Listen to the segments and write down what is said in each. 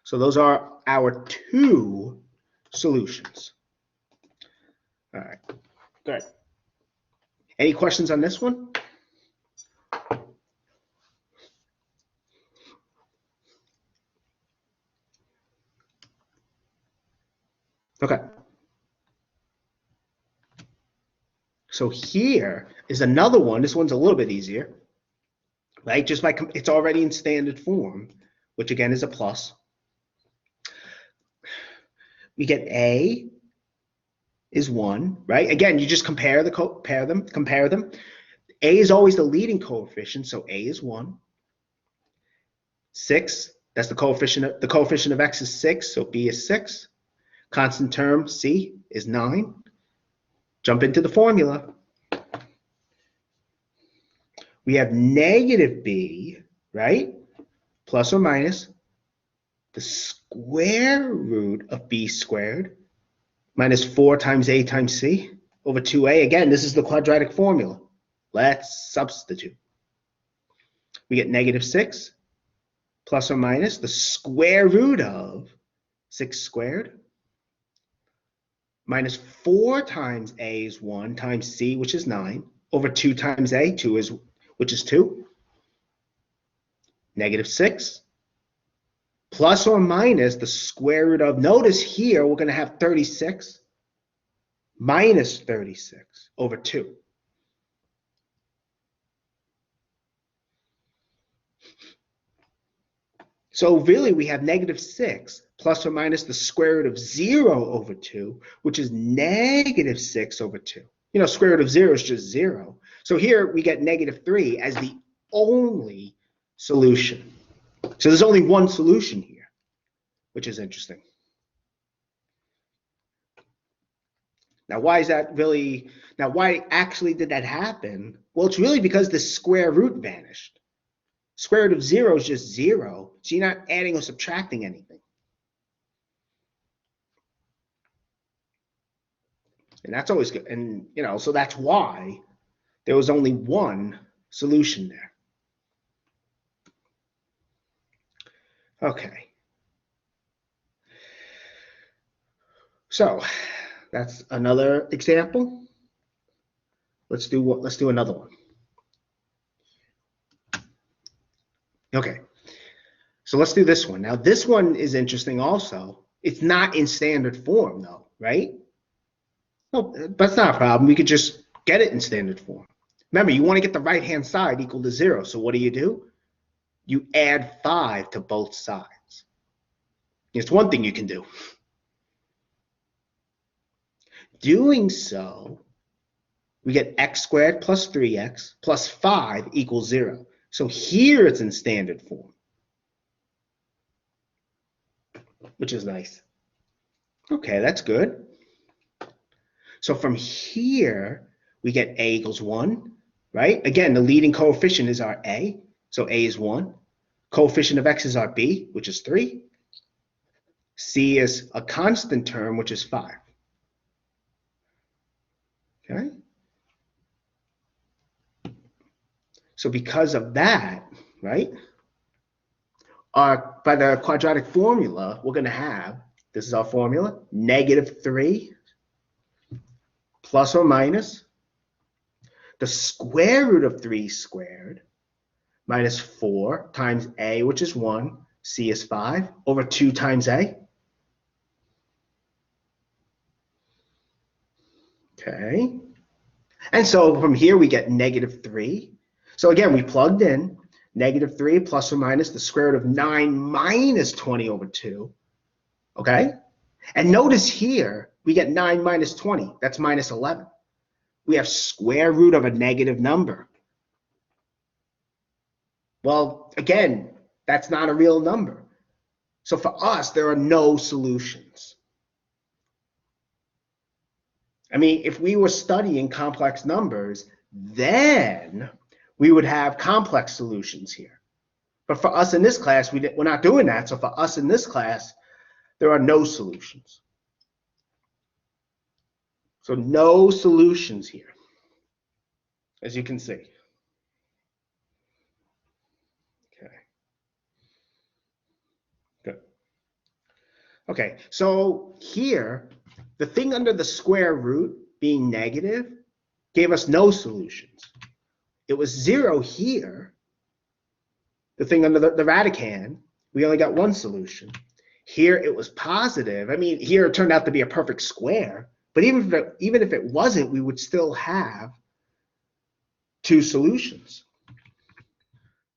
So those are our two solutions. All right, good. Any questions on this one? Okay. So here is another one. This one's a little bit easier, right? Just by it's already in standard form, which again is a plus. We get A is 1, right? Again, you just compare them. A is always the leading coefficient, so A is 1. 6, that's the coefficient of X is 6, so B is 6. Constant term C is 9. Jump into the formula. We have negative B, right? Plus or minus the square root of B squared minus 4 times A times C over 2A. Again, this is the quadratic formula. Let's substitute. We get negative 6 plus or minus the square root of 6 squared minus 4 times A is 1 times C, which is 9, over 2 times A, which is 2. Negative 6 plus or minus the square root of, notice here we're going to have 36 minus 36 over 2. So really we have negative 6 plus or minus the square root of 0 over 2, which is negative 6 over 2. You know, square root of 0 is just 0. So here we get negative 3 as the only solution. So there's only one solution here, which is interesting. Now, why actually did that happen? Well, it's really because the square root vanished. Square root of 0 is just 0, so you're not adding or subtracting anything. And that's always good. And, you know, so that's why there was only one solution there. Okay. So that's another example. Let's do another one. Okay. So let's do this one. Now this one is interesting also. It's not in standard form though, right? No, but that's not a problem. We could just get it in standard form. Remember, you want to get the right-hand side equal to 0. So what do? You add 5 to both sides. It's one thing you can do. Doing so, we get x squared plus 3x plus 5 equals 0. So here it's in standard form, which is nice. Okay, that's good. So from here, we get a equals 1, right? Again, the leading coefficient is our a, so a is 1. Coefficient of x is our b, which is 3. C is a constant term, which is 5. Okay? So because of that, right, by the quadratic formula, we're going to have, this is our formula, negative 3 plus or minus the square root of 3 squared minus 4 times a, which is 1, c is 5, over 2 times a. Okay. And so from here we get negative 3. So again, we plugged in negative 3 plus or minus the square root of 9 minus 20 over 2. Okay? And notice here, we get 9 minus 20. That's minus 11. We have square root of a negative number. Well, again, that's not a real number. So for us, there are no solutions. I mean, if we were studying complex numbers, then we would have complex solutions here. But for us in this class, we're not doing that. So for us in this class, there are no solutions. So no solutions here, as you can see. Okay. Good. Okay, so here, the thing under the square root being negative gave us no solutions. It was 0 here. The thing under the radicand, we only got one solution. Here it was positive. I mean, here it turned out to be a perfect square, but even if it wasn't, we would still have two solutions.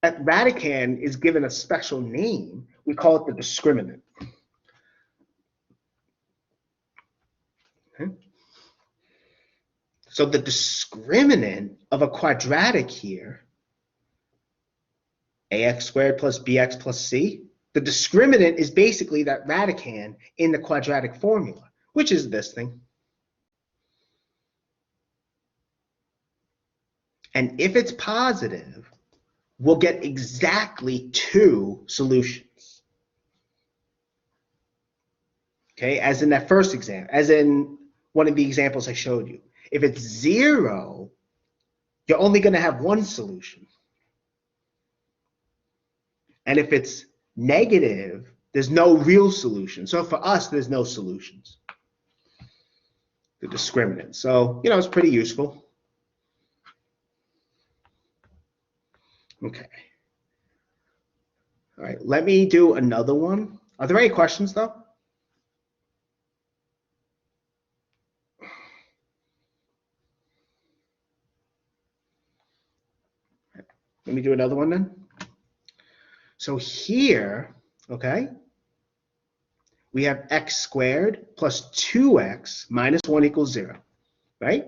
That radicand is given a special name. We call it the discriminant. Okay. So the discriminant of a quadratic here, ax squared plus bx plus c, the discriminant is basically that radicand in the quadratic formula, which is this thing. And if it's positive, we'll get exactly two solutions. Okay, as in that first example, as in one of the examples I showed you. If it's 0, you're only going to have one solution. And if it's negative, there's no real solution. So for us, there's no solutions. The discriminant. So, it's pretty useful. Okay. All right, let me do another one. Are there any questions, though? Let me do another one then. So here, okay, we have x squared plus 2x minus 1 equals 0, right?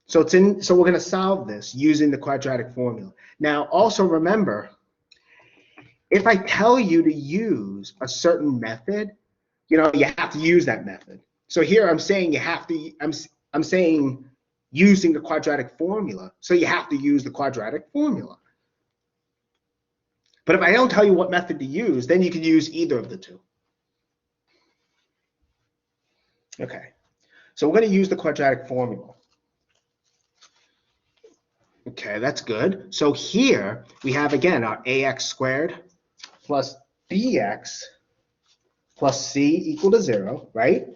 So so we're going to solve this using the quadratic formula. Now, also remember, if I tell you to use a certain method, you have to use that method. So here I'm saying you have to, I'm saying using the quadratic formula, so you have to use the quadratic formula. But if I don't tell you what method to use, then you can use either of the two. Okay, so we're going to use the quadratic formula. Okay, that's good. So here we have, again, our ax squared plus bx plus c equal to 0, right?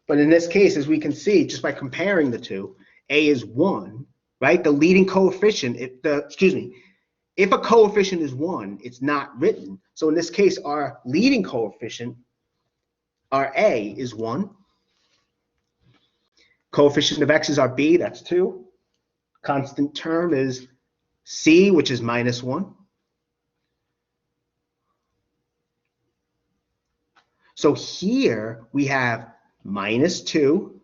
But in this case, as we can see, just by comparing the two, a is 1, right? The leading coefficient, if a coefficient is 1, it's not written. So in this case, our leading coefficient, our a, is 1. Coefficient of x is our b, that's 2. Constant term is c, which is minus 1. So here we have minus 2,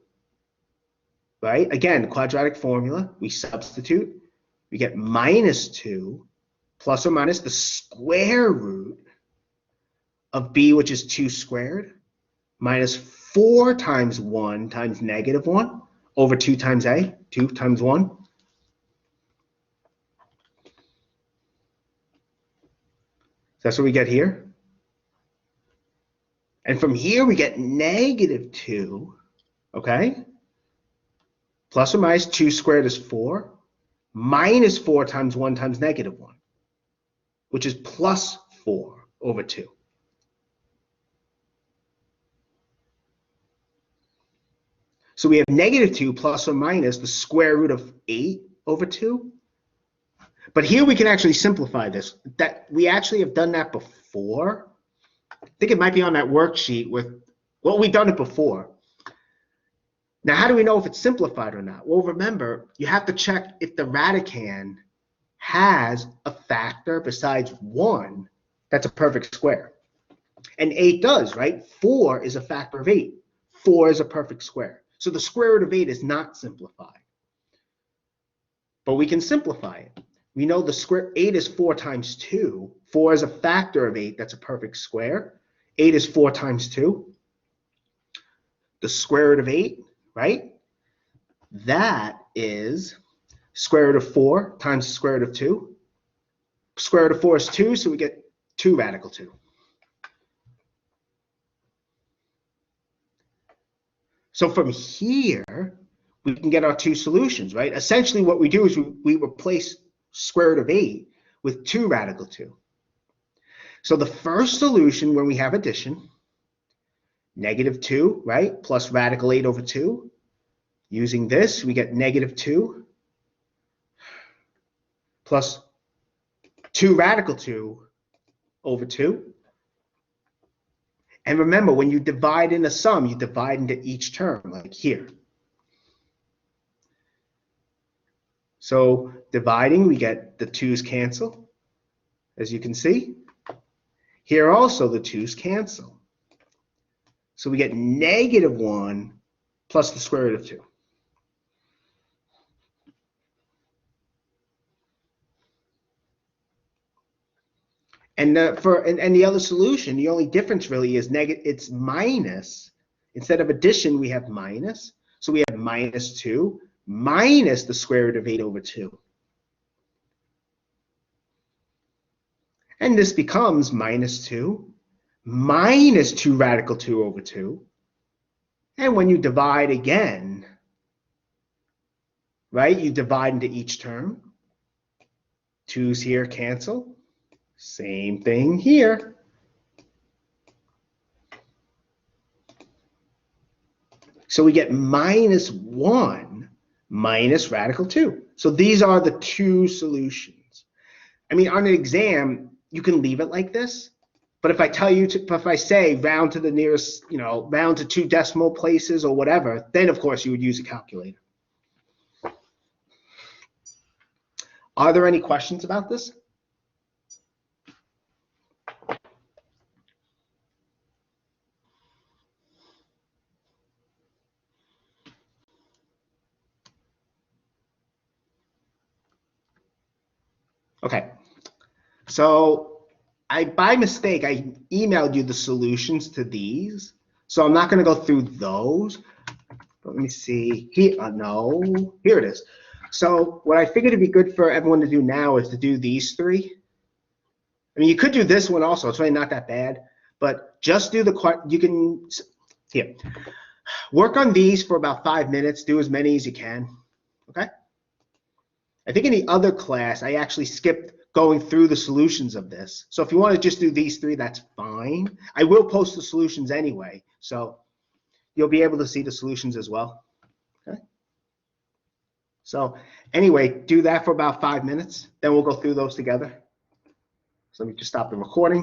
right? Again, quadratic formula, we substitute. We get minus 2 plus or minus the square root of b, which is 2 squared, minus 4 times 1 times negative 1 over 2 times a, 2 times 1. That's what we get here. And from here, we get negative 2, okay? Plus or minus 2 squared is 4, minus 4 times 1 times negative 1, which is plus 4 over 2. So we have negative 2 plus or minus the square root of 8 over 2. But here we can actually simplify this. That we actually have done that before. I think it might be on that worksheet with, well, we've done it before. Now, how do we know if it's simplified or not? Well, remember, you have to check if the radicand has a factor besides 1 that's a perfect square. And 8 does, right? 4 is a factor of 8. 4 is a perfect square. So the square root of 8 is not simplified. But we can simplify it. We know the square 8 is 4 times 2. 4 is a factor of 8 that's a perfect square. 8 is 4 times 2. The square root of 8, right? That is square root of 4 times the square root of 2. Square root of 4 is 2, so we get 2 radical 2. So from here, we can get our two solutions, right? Essentially what we do is we replace square root of 8 with 2 radical 2. So the first solution when we have addition negative 2, right? Plus radical 8 over 2. Using this, we get negative 2 plus 2 radical 2 over 2. And remember, when you divide in a sum, you divide into each term, like here. So dividing, we get the 2's cancel, as you can see. Here also, the 2's cancel. So we get negative 1 plus the square root of 2. And the other solution, the only difference really is it's minus. Instead of addition, we have minus. So we have minus 2 minus the square root of 8 over 2. And this becomes minus 2 minus 2 radical 2 over 2. And when you divide again, right, you divide into each term. 2's here cancel. Same thing here. So we get minus 1 minus radical 2. So these are the two solutions. I mean, on an exam, you can leave it like this. But if I tell you if I say round to the nearest, round to 2 decimal places or whatever, then of course you would use a calculator. Are there any questions about this? Okay, so by mistake, I emailed you the solutions to these. So I'm not going to go through those. But let me see. Here, no, here it is. So what I figured would be good for everyone to do now is to do these 3. I mean, you could do this one also. It's really not that bad. But just do here. Work on these for about 5 minutes. Do as many as you can. Okay? I think in the other class, I actually skipped going through the solutions of this. So if you want to just do these 3, that's fine. I will post the solutions anyway, so you'll be able to see the solutions as well. Okay? So anyway, do that for about 5 minutes. Then we'll go through those together. So let me just stop the recording.